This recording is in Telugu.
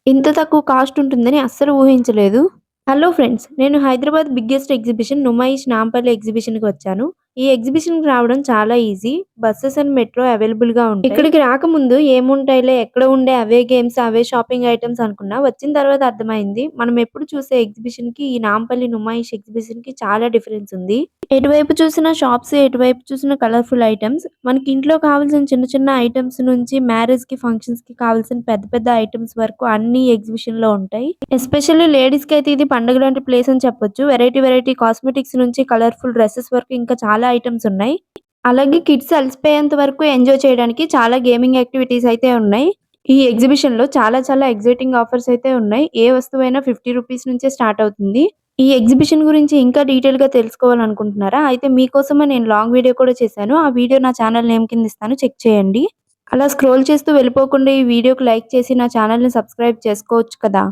ఇంత తక్కువ కాస్ట్ ఉంటుందని అస్సలు ఊహించలేదు. Hello friends! నేను హైదరాబాద్ బిగ్గెస్ట్ ఎగ్జిబిషన్ నుమాయిష్ నాంపల్లి ఎగ్జిబిషన్‌కి వచ్చాను. ఈ ఎగ్జిబిషన్‌కి రావడం చాలా ఈజీ. బసెస్ అండ్ మెట్రో అవైలబుల్‌గా ఉంటాయి. ఇక్కడికి రాకముందు ఏముంటాయిలే ఎక్కడ ఉండే అవే గేమ్స్, అవే షాపింగ్ ఐటెమ్స్ అనుకున్నా. వచ్చిన తర్వాత అర్థమైంది. మనం ఎప్పుడు చూసే ఎగ్జిబిషన్‌కి ఈ నాంపల్లి నుమాయిష్ ఎగ్జిబిషన్‌కి చాలా డిఫరెన్స్ ఉంది. ఎటువైపు చూసినా షాప్స్, ఎటువైపు చూసినా కలర్‌ఫుల్ ఐటెమ్స్. మనకి ఇంట్లో కావాల్సిన చిన్న చిన్న ఐటెమ్స్ నుంచి మ్యారేజ్‌కి, ఫంక్షన్స్‌కి కావాల్సిన పెద్ద పెద్ద ఐటెమ్స్ వరకు అన్నీ ఎగ్జిబిషన్‌లో ఉంటాయి. ఎస్పెషల్లీ లేడీస్‌కి అయితే ఇది పండుగ లాంటి ప్లేస్ అని చెప్పొచ్చు. వెరైటీ వెరైటీ కాస్మెటిక్స్ నుంచి కలర్‌ఫుల్ డ్రెసెస్ వరకు ఇంకా చాలా ఐటెమ్స్ ఉన్నాయి. అలాగే కిడ్స్ అలసిపోయేంత వరకు ఎంజాయ్ చేయడానికి చాలా గేమింగ్ యాక్టివిటీస్ అయితే ఉన్నాయి. ఈ ఎగ్జిబిషన్‌లో చాలా చాలా ఎక్సైటింగ్ ఆఫర్స్ అయితే ఉన్నాయి. ఏ వస్తువైనా రూ. 50 నుంచే స్టార్ట్ అవుతుంది. ఈ ఎగ్జిబిషన్ గురించి ఇంకా డీటెయిల్‌గా తెలుసుకోవాలనుకుంటున్నారా? అయితే మీకోసమే నేను లాంగ్ వీడియో కూడా చేశాను. ఆ వీడియో నా ఛానల్ నేమ్ కింద ఇస్తాను చెక్ చేయండి. అలా స్క్రోల్ చేస్తూ వెళ్ళిపోకుండా ఈ వీడియోకి లైక్ చేసి నా ఛానల్‌ని సబ్స్క్రైబ్ చేసుకోవచ్చు కదా!